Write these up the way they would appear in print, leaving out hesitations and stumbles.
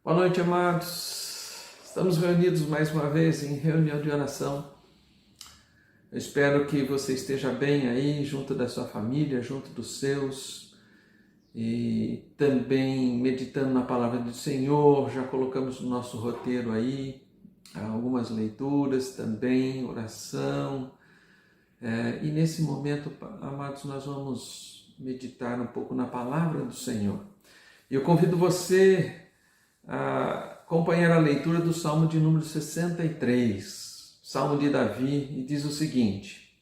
Boa noite, amados. Estamos reunidos mais uma vez em reunião de oração. Eu espero que você esteja bem aí, junto da sua família, junto dos seus, e também meditando na palavra do Senhor. Já colocamos no nosso roteiro aí algumas leituras também, oração. E nesse momento, amados, nós vamos meditar um pouco na palavra do Senhor. E eu convido você a acompanhar a leitura do Salmo de número 63, Salmo de Davi, e diz o seguinte: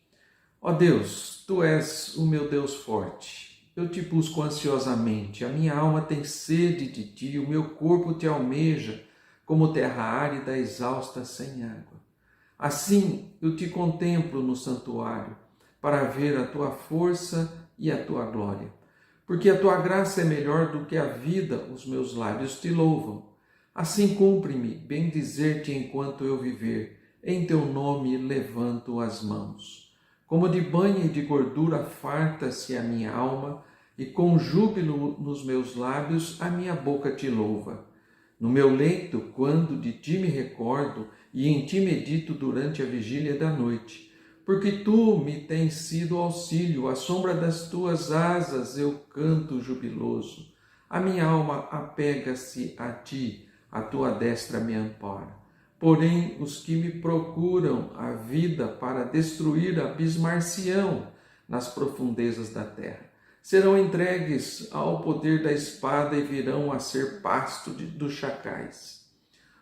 Ó Deus, Tu és o meu Deus forte, eu te busco ansiosamente, a minha alma tem sede de Ti, o meu corpo Te almeja, como terra árida exausta sem água. Assim eu Te contemplo no santuário, para ver a Tua força e a Tua glória. Porque a Tua graça é melhor do que a vida, os meus lábios Te louvam. Assim cumpre-me bendizer-Te enquanto eu viver, em Teu nome levanto as mãos. Como de banho e de gordura farta-se a minha alma, e com júbilo nos meus lábios a minha boca Te louva. No meu leito, quando de Ti me recordo, e em Ti medito durante a vigília da noite, porque Tu me tens sido auxílio, à sombra das Tuas asas eu canto jubiloso. A minha alma apega-se a Ti, a Tua destra me ampara. Porém, os que me procuram a vida para destruir abismar-se-ão nas profundezas da terra. Serão entregues ao poder da espada e virão a ser pasto dos chacais.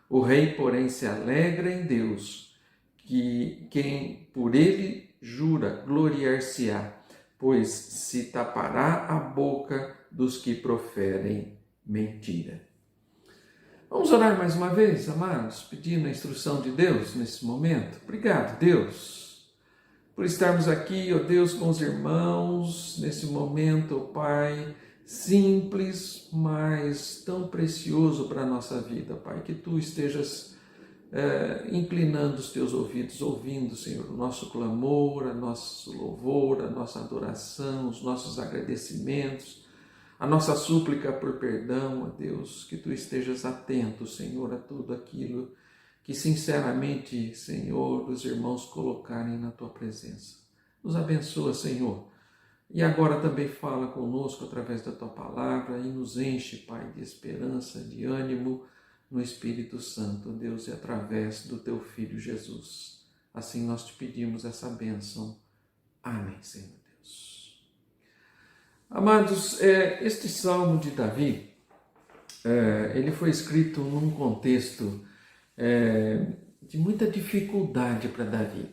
O rei, porém, se alegra em Deus, que quem por ele jura gloriar-se-á, pois se tapará a boca dos que proferem mentira. Vamos orar mais uma vez, amados, pedindo a instrução de Deus nesse momento. Obrigado, Deus, por estarmos aqui, ó Deus, com os irmãos, nesse momento, ó Pai, simples, mas tão precioso para a nossa vida, Pai, que Tu estejas inclinando os Teus ouvidos, ouvindo, Senhor, o nosso clamor, o nosso louvor, a nossa adoração, os nossos agradecimentos, a nossa súplica por perdão, ó Deus, que Tu estejas atento, Senhor, a tudo aquilo que sinceramente, Senhor, os irmãos colocarem na Tua presença. Nos abençoa, Senhor, e agora também fala conosco através da Tua palavra e nos enche, Pai, de esperança, de ânimo no Espírito Santo, Deus, e através do Teu Filho Jesus. Assim nós Te pedimos essa bênção. Amém, Senhor Deus. Amados, este Salmo de Davi, ele foi escrito num contexto de muita dificuldade para Davi.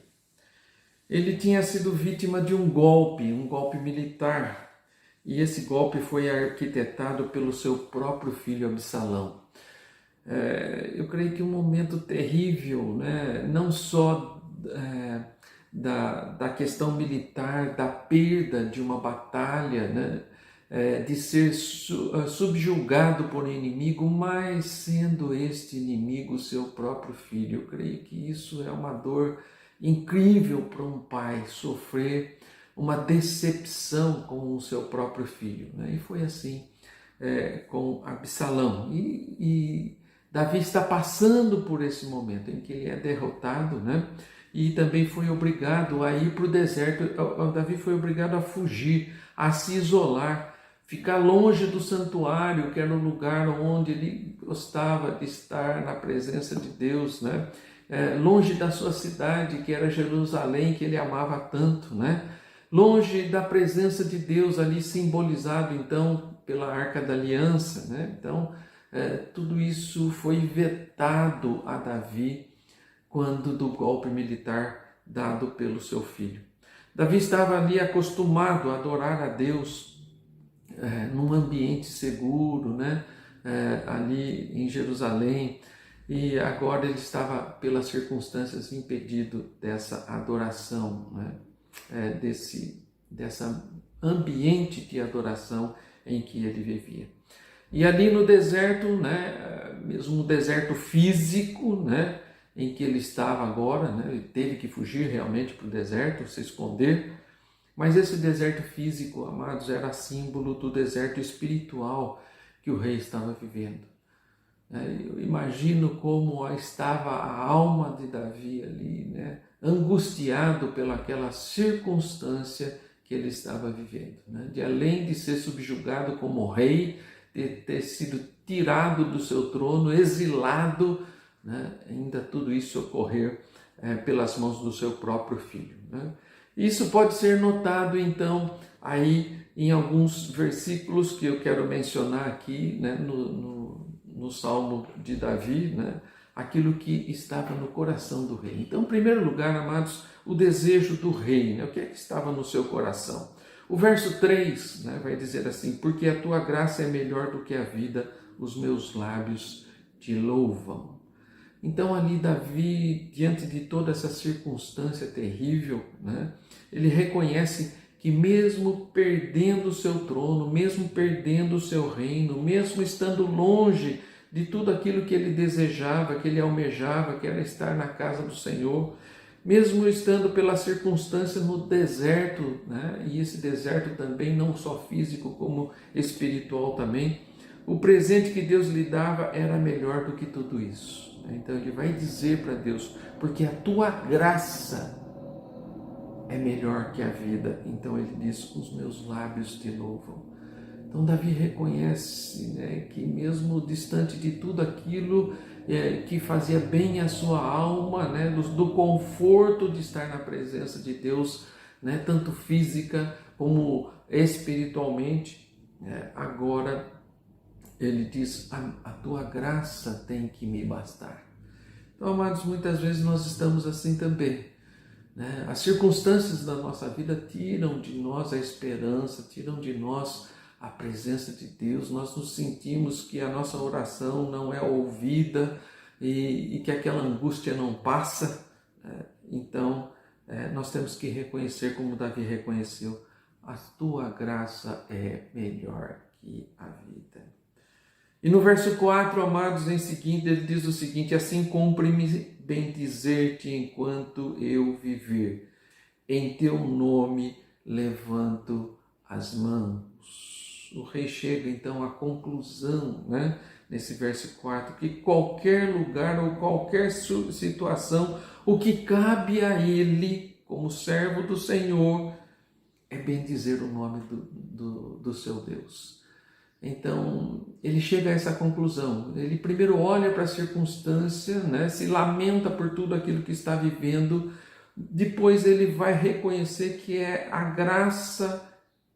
Ele tinha sido vítima de um golpe militar, e esse golpe foi arquitetado pelo seu próprio filho Absalão. Eu creio que um momento terrível, né? Não só da questão militar, da perda de uma batalha, né? De ser subjugado por um inimigo, mas sendo este inimigo o seu próprio filho. Eu creio que isso é uma dor incrível para um pai, sofrer uma decepção com o seu próprio filho, né? E foi assim com Absalão. E Davi está passando por esse momento em que ele é derrotado, né? E também foi obrigado a ir para o deserto. Davi foi obrigado a fugir, a se isolar, ficar longe do santuário, que era o lugar onde ele gostava de estar na presença de Deus, né? Longe da sua cidade, que era Jerusalém, que ele amava tanto, né? Longe da presença de Deus ali simbolizado então pela Arca da Aliança, né? Então tudo isso foi vetado a Davi quando do golpe militar dado pelo seu filho. Davi estava ali acostumado a adorar a Deus num ambiente seguro, né? Ali em Jerusalém, e agora ele estava, pelas circunstâncias, impedido dessa adoração, né? Dessa ambiente de adoração em que ele vivia. E ali no deserto, né? Mesmo no deserto físico, né? Em que ele estava agora, né? Ele teve que fugir realmente para o deserto, se esconder, mas esse deserto físico, amados, era símbolo do deserto espiritual que o rei estava vivendo. Eu imagino como estava a alma de Davi ali, né? Angustiado pelaquela circunstância que ele estava vivendo, né? De além de ser subjugado como rei, de ter sido tirado do seu trono, exilado, né? Ainda tudo isso ocorrer pelas mãos do seu próprio filho, né? Isso pode ser notado então aí em alguns versículos que eu quero mencionar aqui, né? No Salmo de Davi, né? Aquilo que estava no coração do rei. Então, em primeiro lugar, amados, o desejo do rei, né? O que é que estava no seu coração? O verso 3, né, vai dizer assim: porque a tua graça é melhor do que a vida, os meus lábios te louvam. Então, ali Davi, diante de toda essa circunstância terrível, né, ele reconhece que mesmo perdendo o seu trono, mesmo perdendo o seu reino, mesmo estando longe de tudo aquilo que ele desejava, que ele almejava, que era estar na casa do Senhor, mesmo estando pela circunstância no deserto, né? E esse deserto também não só físico como espiritual também, o presente que Deus lhe dava era melhor do que tudo isso. Então ele vai dizer para Deus: porque a tua graça é melhor que a vida. Então ele diz: os meus lábios te louvam. Então Davi reconhece, né, que mesmo distante de tudo aquilo que fazia bem à sua alma, né, do conforto de estar na presença de Deus, né, tanto física como espiritualmente, agora ele diz: a tua graça tem que me bastar. Então, amados, muitas vezes nós estamos assim também, né? As circunstâncias da nossa vida tiram de nós a esperança, tiram de nós a presença de Deus. Nós nos sentimos que a nossa oração não é ouvida e que aquela angústia não passa. Então, nós temos que reconhecer, como Davi reconheceu: a tua graça é melhor que a vida. E no verso 4, amados, em seguida, ele diz o seguinte: assim cumpre-me bendizer-te enquanto eu viver. Em teu nome levanto as mãos. O rei chega então à conclusão, né, nesse verso 4, que qualquer lugar ou qualquer situação, o que cabe a ele, como servo do Senhor, é bendizer o nome do seu Deus. Então, ele chega a essa conclusão. Ele primeiro olha para a circunstância, né, se lamenta por tudo aquilo que está vivendo. Depois ele vai reconhecer que a graça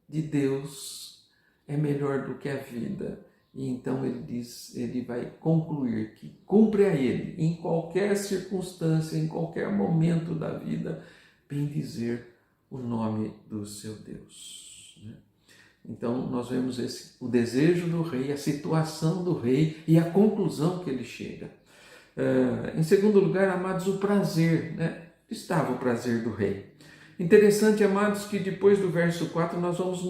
de Deus é melhor do que a vida. E então ele vai concluir que cumpre a ele, em qualquer circunstância, em qualquer momento da vida, bendizer o nome do seu Deus, né? Então nós vemos o desejo do rei, a situação do rei e a conclusão que ele chega. Em segundo lugar, amados, o prazer, né? Estava o prazer do rei. Interessante, amados, que depois do verso 4 nós vamos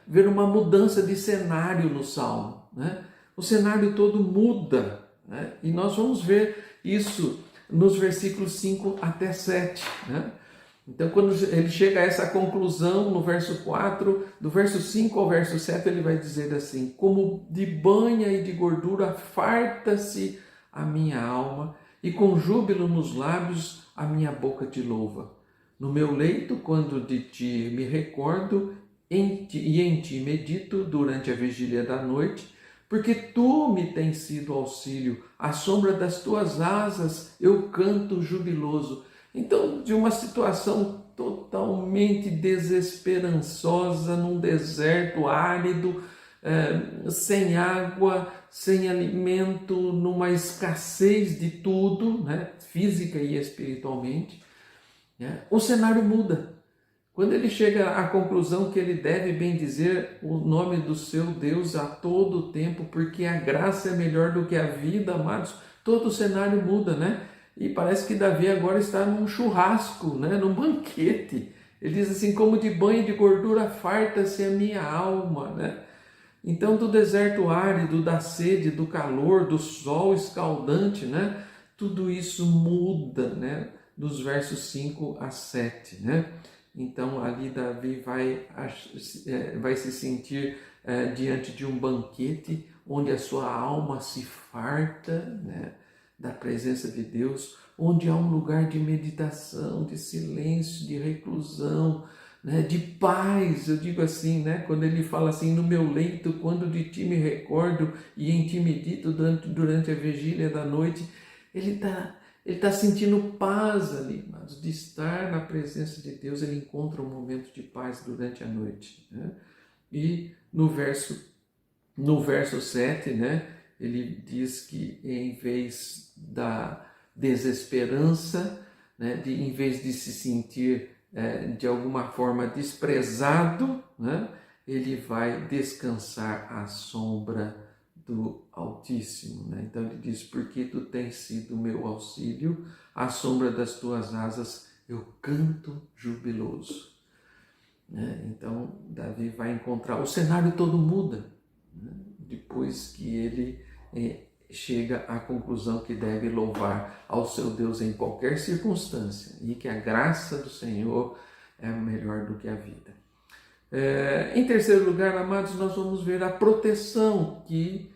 ver uma mudança de cenário no Salmo, né? O cenário todo muda, né? E nós vamos ver isso nos versículos 5 até 7, né? Então, quando ele chega a essa conclusão no verso 4, do verso 5 ao verso 7, ele vai dizer assim: como de banha e de gordura farta-se a minha alma, e com júbilo nos lábios a minha boca te louva. No meu leito, quando de ti me recordo, em ti medito durante a vigília da noite, porque tu me tens sido auxílio, à sombra das tuas asas eu canto jubiloso. Então, de uma situação totalmente desesperançosa, num deserto árido, sem água, sem alimento, numa escassez de tudo, né, física e espiritualmente, né, o cenário muda. Quando ele chega à conclusão que ele deve bendizer o nome do seu Deus a todo tempo, porque a graça é melhor do que a vida, amados, todo o cenário muda, né? E parece que Davi agora está num churrasco, né? Num banquete. Ele diz assim: como de banho de gordura farta-se a minha alma, né? Então, do deserto árido, da sede, do calor, do sol escaldante, né? Tudo isso muda, né? Dos versos 5 a 7, né? Então, ali Davi vai se sentir diante de um banquete onde a sua alma se farta, né, da presença de Deus, onde há um lugar de meditação, de silêncio, de reclusão, né, de paz. Eu digo assim, né, quando ele fala assim, no meu leito, quando de ti me recordo e em ti medito durante a vigília da noite, ele está sentindo paz ali, mas de estar na presença de Deus, ele encontra um momento de paz durante a noite, né? E no verso 7, né, ele diz que em vez da desesperança, né, em vez de se sentir de alguma forma desprezado, né, ele vai descansar à sombra do Altíssimo, né? Então ele diz, porque tu tens sido meu auxílio, à sombra das tuas asas eu canto jubiloso, né? Então Davi vai encontrar, o cenário todo muda, né, depois que ele chega à conclusão que deve louvar ao seu Deus em qualquer circunstância e que a graça do Senhor é melhor do que a vida. Em terceiro lugar, amados, nós vamos ver a proteção que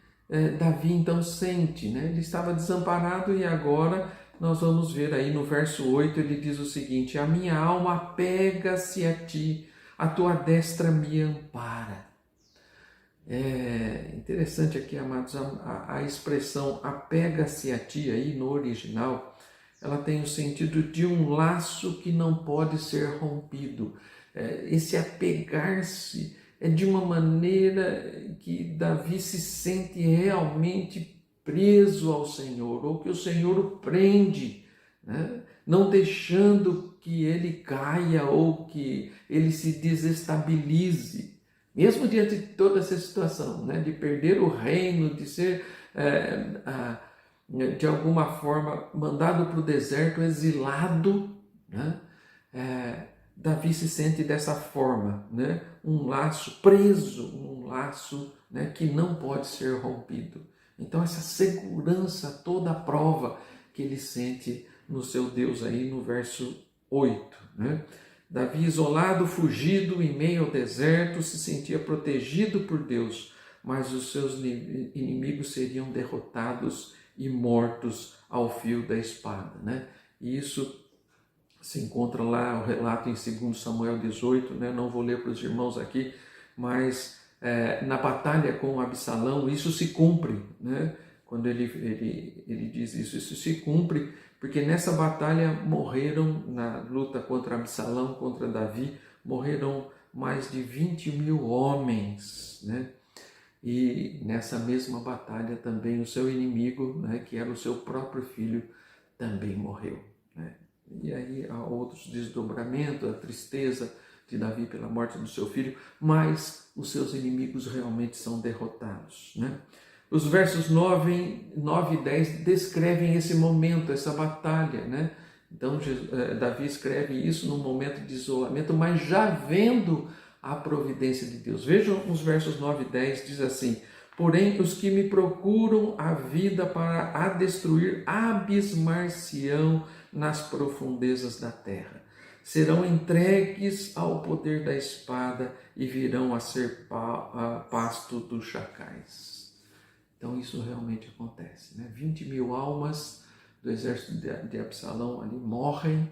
Davi então sente, né? Ele estava desamparado e agora nós vamos ver aí no verso 8, ele diz o seguinte: a minha alma apega-se a ti, a tua destra me ampara. É interessante aqui, amados, a expressão apega-se a ti aí no original, ela tem o sentido de um laço que não pode ser rompido. Esse apegar-se é de uma maneira que Davi se sente realmente preso ao Senhor, ou que o Senhor o prende, né? Não deixando que ele caia ou que ele se desestabilize. Mesmo diante de toda essa situação, né, de perder o reino, de ser, de alguma forma, mandado para o deserto, exilado, né, Davi se sente dessa forma, né, um laço preso, um laço, né, que não pode ser rompido. Então essa segurança, toda a prova que ele sente no seu Deus aí no verso 8, né? Davi, isolado, fugido, em meio ao deserto, se sentia protegido por Deus, mas os seus inimigos seriam derrotados e mortos ao fio da espada, né? E isso se encontra lá, o relato em 2 Samuel 18, né? Não vou ler para os irmãos aqui, mas na batalha com Absalão, isso se cumpre, né? Quando ele diz isso se cumpre, porque nessa batalha morreram, na luta contra Absalão, contra Davi, morreram mais de 20.000 homens, né? E nessa mesma batalha também o seu inimigo, né, que era o seu próprio filho, também morreu, né? E aí há outros desdobramentos, a tristeza de Davi pela morte do seu filho, mas os seus inimigos realmente são derrotados, né? Os versos 9 e 10 descrevem esse momento, essa batalha, né? Então Davi escreve isso num momento de isolamento, mas já vendo a providência de Deus. Vejam os versos 9 e 10, diz assim: porém os que me procuram a vida para a destruir abismar-se-ão nas profundezas da terra. Serão entregues ao poder da espada e virão a ser pasto dos chacais. Então isso realmente acontece, né? 20.000 almas do exército de Absalão ali morrem,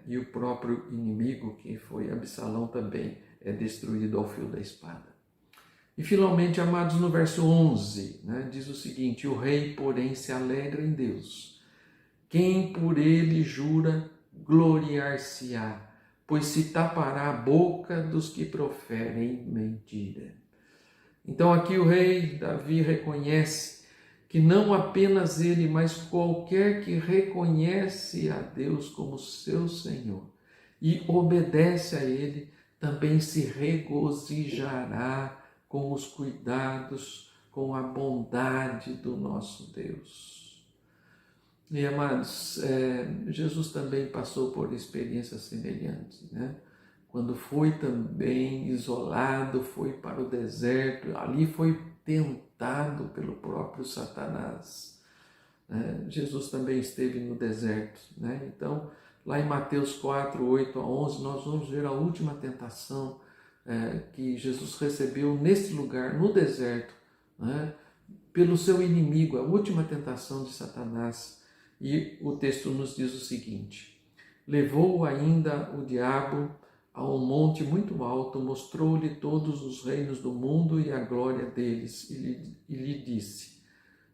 e o próprio inimigo, que foi Absalão, também é destruído ao fio da espada. E finalmente, amados, no verso 11, né, diz o seguinte: o rei, porém, se alegra em Deus. Quem por ele jura, gloriar-se-á, pois se tapará a boca dos que proferem mentira. Então aqui o rei Davi reconhece que não apenas ele, mas qualquer que reconhece a Deus como seu Senhor e obedece a ele, também se regozijará com os cuidados, com a bondade do nosso Deus. E amados, Jesus também passou por experiências semelhantes, né? Quando foi também isolado, foi para o deserto, ali foi tentado pelo próprio Satanás. Jesus também esteve no deserto, né? Então, lá em Mateus 4, 8 a 11, nós vamos ver a última tentação que Jesus recebeu nesse lugar, no deserto, né, pelo seu inimigo, a última tentação de Satanás. E o texto nos diz o seguinte: levou ainda o diabo a um monte muito alto, mostrou-lhe todos os reinos do mundo e a glória deles, e lhe disse: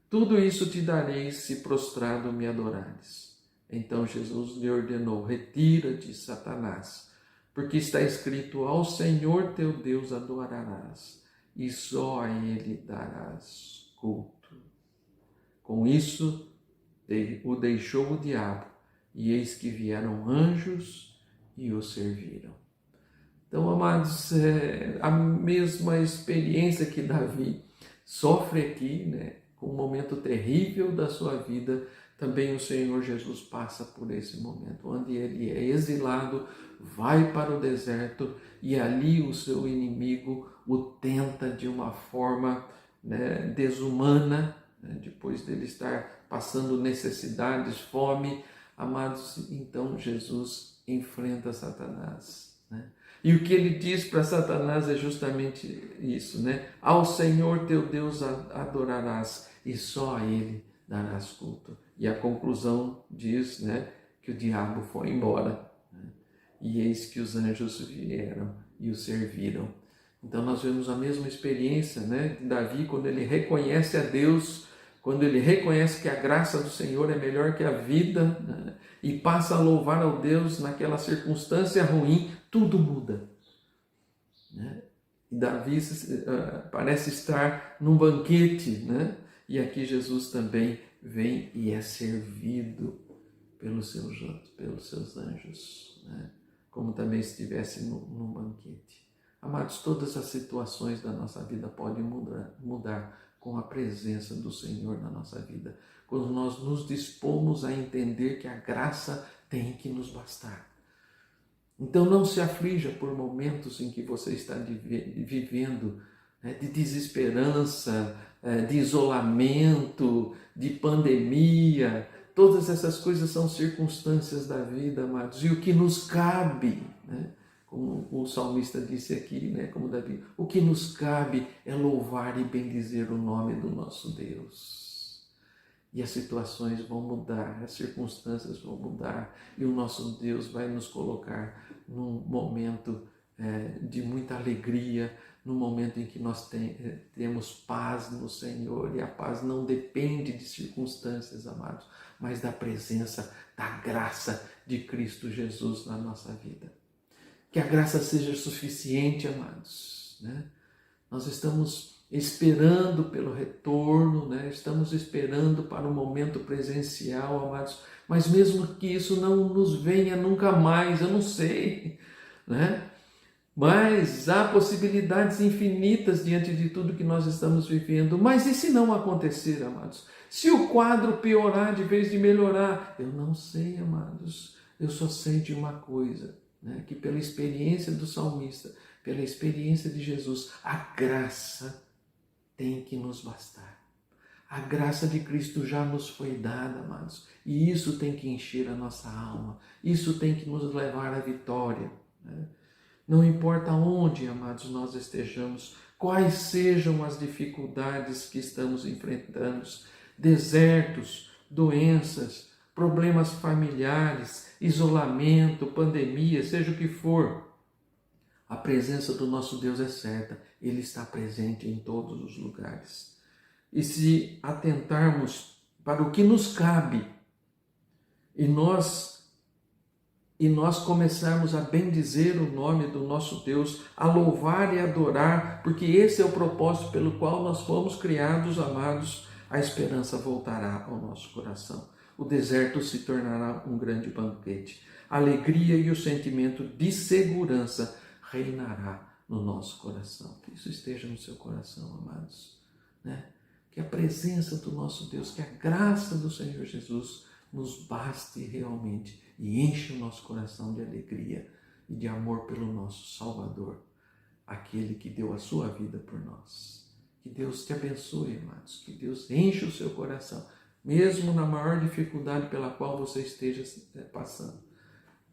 tudo isso te darei se prostrado me adorares. Então Jesus lhe ordenou: retira-te, Satanás, porque está escrito: ao Senhor teu Deus adorarás, e só a Ele darás culto. Com isso, o deixou o diabo, e eis que vieram anjos e o serviram. Então, amados, a mesma experiência que Davi sofre aqui, né, com um momento terrível da sua vida, também o Senhor Jesus passa por esse momento, onde ele é exilado, vai para o deserto e ali o seu inimigo o tenta de uma forma, né, desumana, né, depois dele estar passando necessidades, fome. Amados, então Jesus enfrenta Satanás, né? E o que ele diz para Satanás é justamente isso, né? Ao Senhor teu Deus adorarás e só a Ele darás culto. E a conclusão diz, né, que o diabo foi embora, né? E eis que os anjos vieram e o serviram. Então nós vemos a mesma experiência, né, de Davi, quando ele reconhece a Deus, quando ele reconhece que a graça do Senhor é melhor que a vida, né, e passa a louvar ao Deus naquela circunstância ruim, tudo muda, né? E Davi parece estar num banquete, né? E aqui Jesus também vem e é servido pelos seus anjos, né? Como também se estivesse num banquete. Amados, todas as situações da nossa vida podem mudar com a presença do Senhor na nossa vida, quando nós nos dispomos a entender que a graça tem que nos bastar. Então não se aflija por momentos em que você está vivendo, né, de desesperança, de isolamento, de pandemia. Todas essas coisas são circunstâncias da vida, amados. E o que nos cabe, né, como o salmista disse aqui, né, como Davi, o que nos cabe é louvar e bendizer o nome do nosso Deus. E as situações vão mudar, as circunstâncias vão mudar, e o nosso Deus vai nos colocar num momento de muita alegria, num momento em que nós temos paz no Senhor, e a paz não depende de circunstâncias, amados, mas da presença, da graça de Cristo Jesus na nossa vida. Que a graça seja suficiente, amados, né? Nós estamos esperando pelo retorno, né? Estamos esperando para o momento presencial, amados, mas mesmo que isso não nos venha nunca mais, eu não sei, né? Mas há possibilidades infinitas diante de tudo que nós estamos vivendo. Mas e se não acontecer, amados? Se o quadro piorar de vez de melhorar? Eu não sei, amados. Eu só sei de uma coisa, né? Que pela experiência do salmista, pela experiência de Jesus, a graça tem que nos bastar. A graça de Cristo já nos foi dada, amados. E isso tem que encher a nossa alma. Isso tem que nos levar à vitória, né? Não importa onde, amados, nós estejamos, quais sejam as dificuldades que estamos enfrentando, desertos, doenças, problemas familiares, isolamento, pandemia, seja o que for, a presença do nosso Deus é certa, Ele está presente em todos os lugares. E se atentarmos para o que nos cabe, e nós começarmos a bendizer o nome do nosso Deus, a louvar e adorar, porque esse é o propósito pelo qual nós fomos criados, amados, a esperança voltará ao nosso coração. O deserto se tornará um grande banquete. A alegria e o sentimento de segurança reinará no nosso coração. Que isso esteja no seu coração, amados, né? Que a presença do nosso Deus, que a graça do Senhor Jesus nos baste realmente e enche o nosse coração de alegria e de amor pelo nosso Salvador, aquele que deu a sua vida por nós. Que Deus te abençoe, amados, que Deus enche o seu coração, mesmo na maior dificuldade pela qual você esteja passando,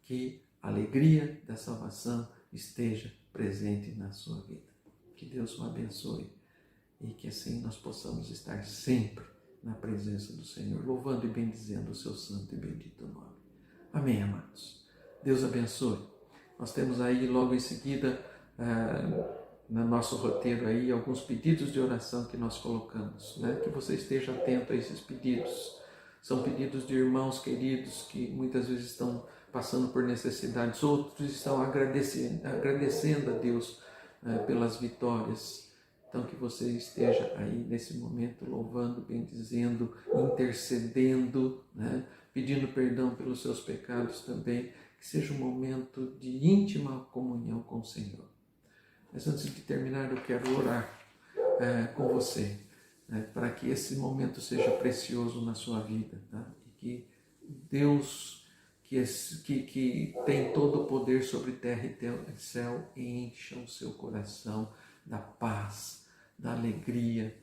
que a alegria da salvação esteja presente na sua vida. Que Deus o abençoe e que assim nós possamos estar sempre na presença do Senhor, louvando e bendizendo o seu santo e bendito nome. Amém, amados. Deus abençoe. Nós temos aí logo em seguida, no nosso roteiro aí, alguns pedidos de oração que nós colocamos, né? Que você esteja atento a esses pedidos. São pedidos de irmãos queridos que muitas vezes estão passando por necessidades, outros estão agradecendo a Deus pelas vitórias. Então que você esteja aí nesse momento louvando, bendizendo, intercedendo, né? Pedindo perdão pelos seus pecados também, que seja um momento de íntima comunhão com o Senhor. Mas antes de terminar, eu quero orar com você, né, para que esse momento seja precioso na sua vida, tá? E que Deus, que tem todo o poder sobre terra e céu, encha o seu coração da paz, da alegria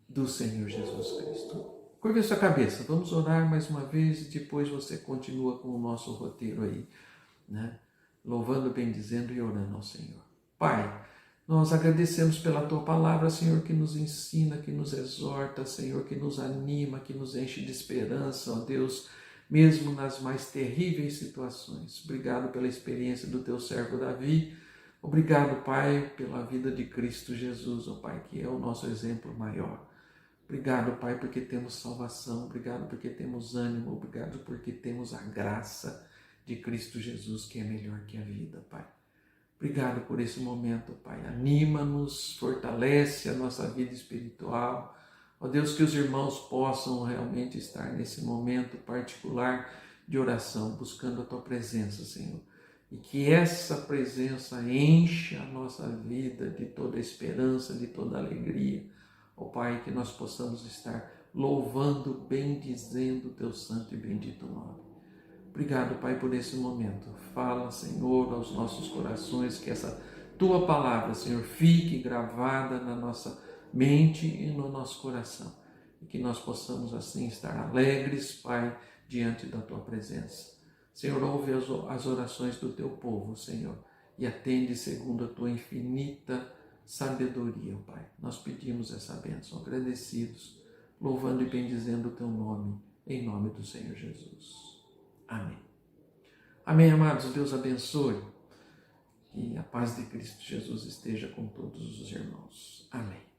do Senhor Jesus Cristo. Curve a sua cabeça, vamos orar mais uma vez e depois você continua com o nosso roteiro aí, né? Louvando, bendizendo e orando ao Senhor. Pai, nós agradecemos pela Tua palavra, Senhor, que nos ensina, que nos exorta, Senhor, que nos anima, que nos enche de esperança, ó Deus, mesmo nas mais terríveis situações. Obrigado pela experiência do Teu servo Davi. Obrigado, Pai, pela vida de Cristo Jesus, ó Pai, que é o nosso exemplo maior. Obrigado, Pai, porque temos salvação. Obrigado porque temos ânimo. Obrigado porque temos a graça de Cristo Jesus, que é melhor que a vida, Pai. Obrigado por esse momento, Pai. Anima-nos, fortalece a nossa vida espiritual. Ó Deus, que os irmãos possam realmente estar nesse momento particular de oração, buscando a Tua presença, Senhor. E que essa presença encha a nossa vida de toda esperança, de toda alegria. Ó Pai, que nós possamos estar louvando, bendizendo o Teu santo e bendito nome. Obrigado, Pai, por esse momento. Fala, Senhor, aos nossos corações, que essa Tua palavra, Senhor, fique gravada na nossa mente e no nosso coração. E que nós possamos, assim, estar alegres, Pai, diante da Tua presença. Senhor, ouve as orações do Teu povo, Senhor, e atende segundo a Tua infinita sabedoria, Pai. Nós pedimos essa bênção, agradecidos, louvando e bendizendo o Teu nome, em nome do Senhor Jesus. Amém. Amém, amados. Deus abençoe. E a paz de Cristo Jesus esteja com todos os irmãos. Amém.